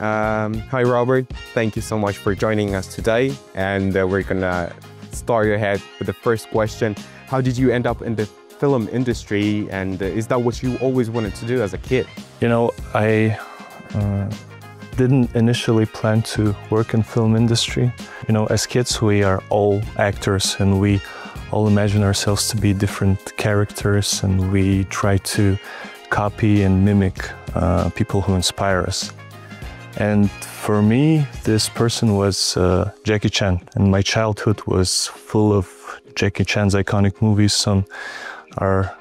Hi Robert, thank you so much for joining us today, and we're gonna start ahead with the first question. How did you end up in the film industry, and is that what you always wanted to do as a kid? You know, I didn't initially plan to work in film industry. You know, as kids we are all actors and we all imagine ourselves to be different characters, and we try to copy and mimic people who inspire us. And for me, this person was Jackie Chan, and my childhood was full of Jackie Chan's iconic movies on our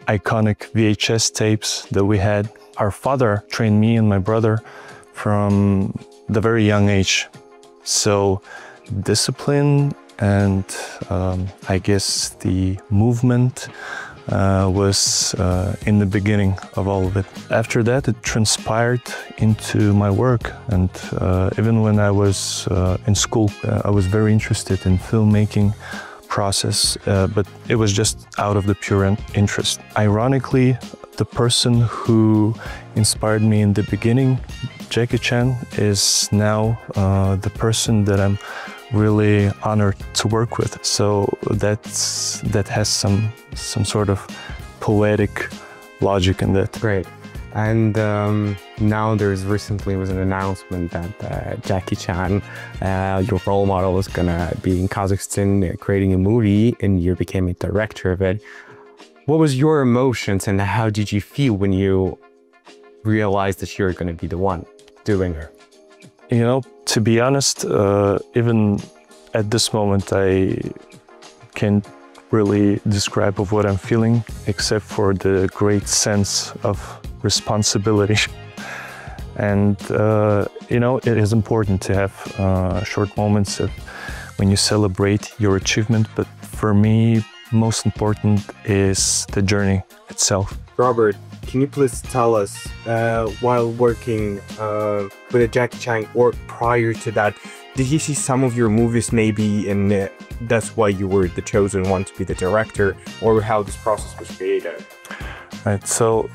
iconic VHS tapes that we had. Our father trained me and my brother from the very young age. So discipline and I guess the movement was in the beginning of all of it. After that, it transpired into my work, and even when I was in school, I was very interested in filmmaking process, but it was just out of the pure interest. Ironically, the person who inspired me in the beginning, Jackie Chan, is now the person that I'm really honored to work with. So that has some sort of poetic logic in that. Great. And now there's recently was an announcement that Jackie Chan, your role model, is gonna be in Kazakhstan creating a movie, and you became a director of it. What was your emotions, and how did you feel when you realized that you're gonna be the one doing it? You know, to be honest, even at this moment, I can't really describe of what I'm feeling, except for the great sense of responsibility. And, you know, it is important to have short moments of when you celebrate your achievement, but for me, most important is the journey itself. Robert, can you please tell us, while working with a Jackie Chan or prior to that, did you see some of your movies maybe, and that's why you were the chosen one to be the director, or how this process was created? Right, so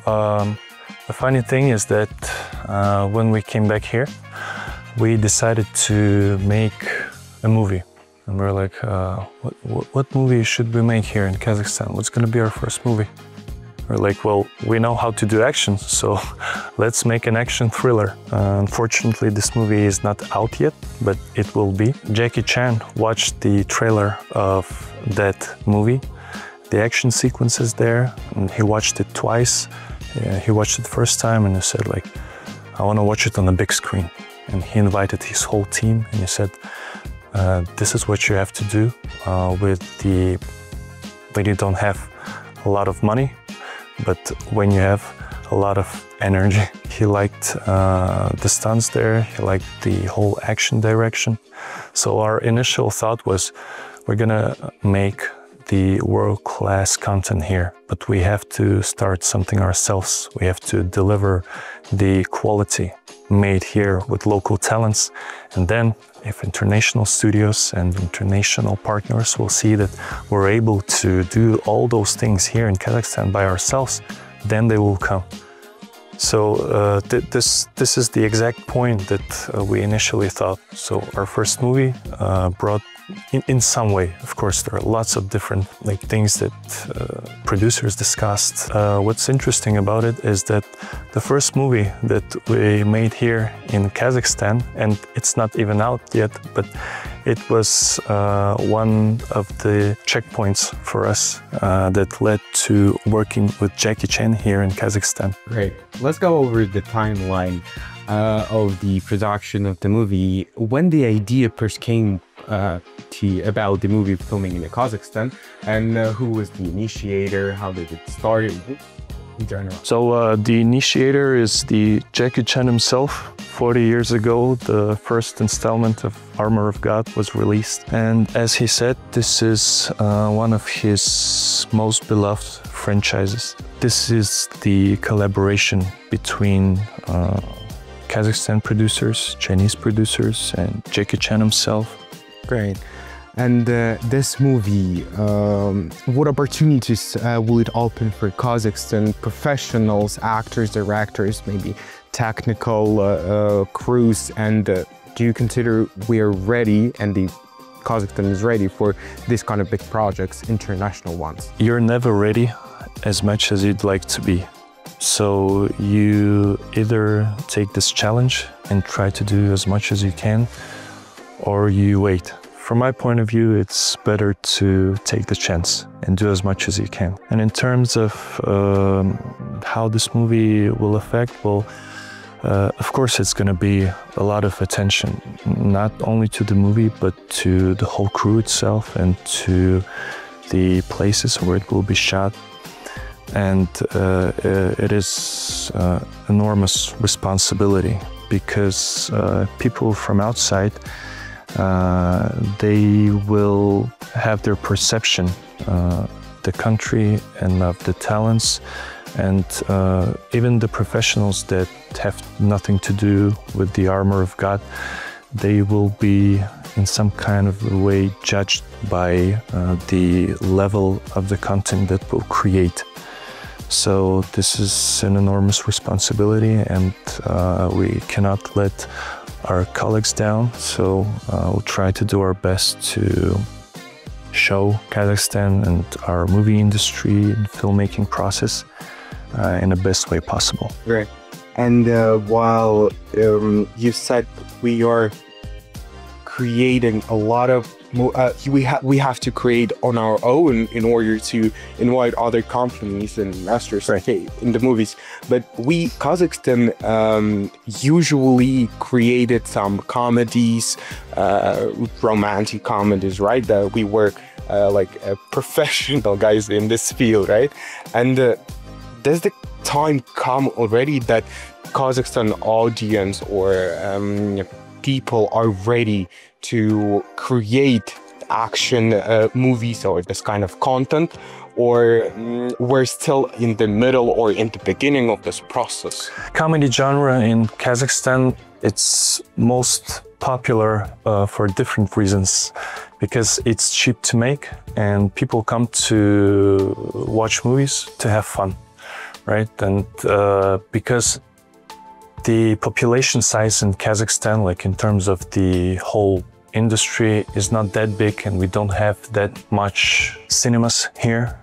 the funny thing is that when we came back here, we decided to make a movie. And we're like, what movie should we make here in Kazakhstan? What's gonna be our first movie? We're like, well, we know how to do action, so let's make an action thriller. Unfortunately, this movie is not out yet, but it will be. Jackie Chan watched the trailer of that movie, the action sequences there, and he watched it twice. He watched it first time and he said, like, I want to watch it on the big screen. And he invited his whole team and he said, this is what you have to do when you don't have a lot of money, but when you have a lot of energy. He liked the stunts there, he liked the whole action direction. So our initial thought was, we're gonna make the world-class content here, but we have to start something ourselves. We have to deliver the quality made here with local talents. And then if international studios and international partners will see that we're able to do all those things here in Kazakhstan by ourselves, then they will come. So this is the exact point that we initially thought. So our first movie brought, in some way, of course, there are lots of different things that producers discussed. What's interesting about it is that the first movie that we made here in Kazakhstan, and it's not even out yet, but it was one of the checkpoints for us that led to working with Jackie Chan here in Kazakhstan. Great. Let's go over the timeline of the production of the movie. When the idea first came about the movie filming in Kazakhstan, and who was the initiator, how did it start in general? So the initiator is the Jackie Chan himself. 40 years ago, the first installment of ARMOUR of God was released. And as he said, this is one of his most beloved franchises. This is the collaboration between Kazakhstan producers, Chinese producers, and Jackie Chan himself. Great. And this movie, what opportunities will it open for Kazakhstan professionals, actors, directors, maybe technical crews, and do you consider we are ready and the Kazakhstan is ready for this kind of big projects, international ones? You're never ready as much as you'd like to be. So you either take this challenge and try to do as much as you can, or you wait. From my point of view, it's better to take the chance and do as much as you can. And in terms of how this movie will affect, well, of course, it's going to be a lot of attention, not only to the movie, but to the whole crew itself and to the places where it will be shot. And it is enormous responsibility because people from outside, they will have their perception, the country and of the talents, and even the professionals that have nothing to do with the armor of God, they will be in some kind of a way judged by the level of the content that we'll create. So this is an enormous responsibility, and we cannot let our colleagues down. So we'll try to do our best to show Kazakhstan and our movie industry and filmmaking process in the best way possible. Great. And while you said we are creating a lot of, we have to create on our own in order to invite other companies and investors in the movies. But we, Kazakhstan, usually created some comedies, romantic comedies, right? That we were like professional guys in this field, right? And does the time come already that Kazakhstan audience or people are ready to create action movies or this kind of content, or we're still in the middle or in the beginning of this process? Comedy genre in Kazakhstan, it's most popular for different reasons, because it's cheap to make and people come to watch movies to have fun. Right, and because the population size in Kazakhstan, like in terms of the whole industry, is not that big, and we don't have that much cinemas here,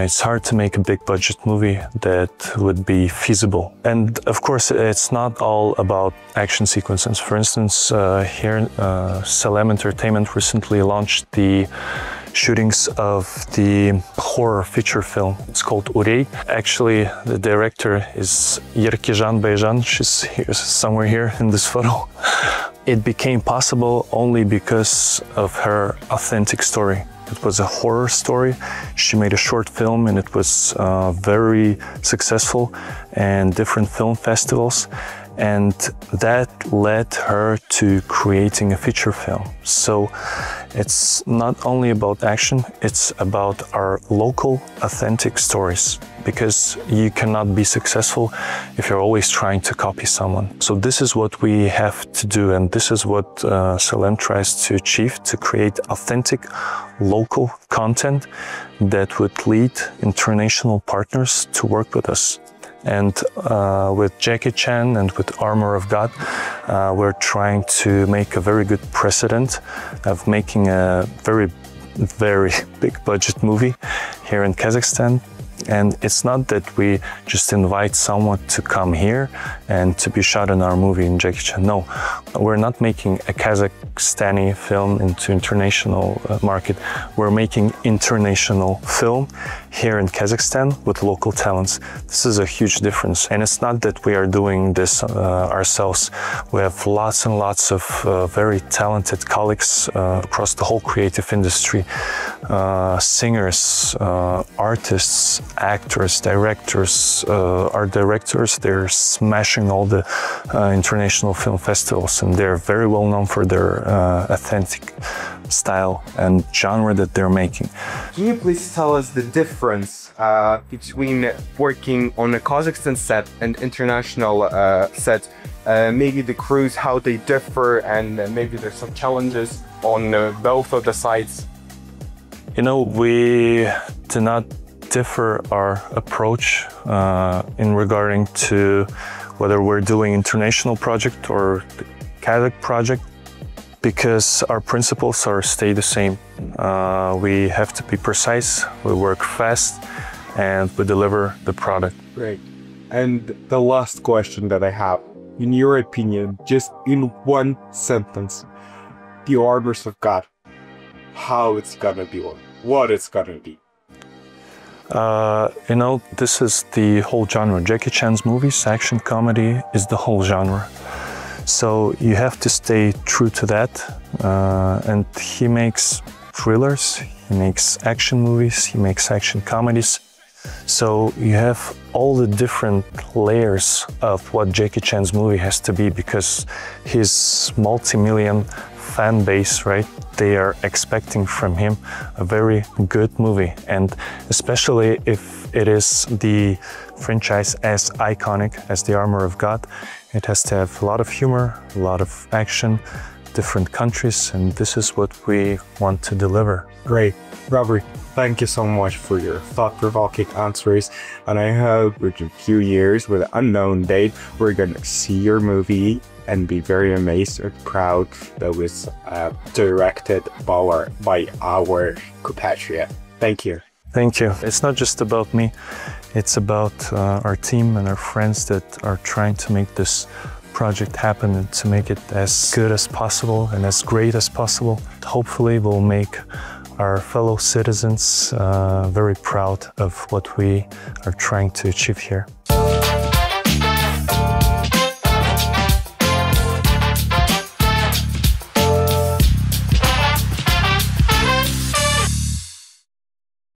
it's hard to make a big budget movie that would be feasible. And of course, it's not all about action sequences. For instance, here, Salem Entertainment recently launched the shootings of the horror feature film. It's called Urey. Actually, the director is Yerkejan Beyjan. She's here, somewhere here in this photo. It became possible only because of her authentic story. It was a horror story. She made a short film and it was very successful in different film festivals. And that led her to creating a feature film. So it's not only about action, it's about our local authentic stories, because you cannot be successful if you're always trying to copy someone. So this is what we have to do, and this is what Salem tries to achieve, to create authentic local content that would lead international partners to work with us. And with Jackie Chan and with Armour of God, we're trying to make a very good precedent of making a very, very big budget movie here in Kazakhstan. And it's not that we just invite someone to come here and to be shot in our movie in Jackie Chan. No, we're not making a Kazakhstani film into international market. We're making international film here in Kazakhstan with local talents. This is a huge difference. And it's not that we are doing this ourselves. We have lots and lots of very talented colleagues across the whole creative industry. Singers, artists, actors, directors. Our directors, they're smashing all the international film festivals, and they're very well known for their authentic style and genre that they're making. Can you please tell us the difference between working on a Kazakhstan set and international set? Maybe the crews, how they differ, and maybe there's some challenges on both of the sides? You know, we do not differ our approach in regarding to whether we're doing international project or the Kazakh project, because our principles stay the same. We have to be precise, we work fast, and we deliver the product. Great. And the last question that I have, in your opinion, just in one sentence, the Armours of God, how it's gonna be, or what it's gonna be? You know, this is the whole genre. Jackie Chan's movies, action comedy, is the whole genre. So you have to stay true to that. And he makes thrillers, he makes action movies, he makes action comedies. So you have all the different layers of what Jackie Chan's movie has to be, because his multi-million fan base, right? They are expecting from him a very good movie. And especially if it is the franchise as iconic as the Armour of God, it has to have a lot of humor, a lot of action, different countries, and this is what we want to deliver. Great. Robert, thank you so much for your thought-provoking answers, and I hope in a few years, with an unknown date, we're gonna see your movie and be very amazed and proud that it was directed by our compatriot. Thank you. Thank you. It's not just about me, it's about our team and our friends that are trying to make this project happen and to make it as good as possible and as great as possible. Hopefully we'll make our fellow citizens very proud of what we are trying to achieve here.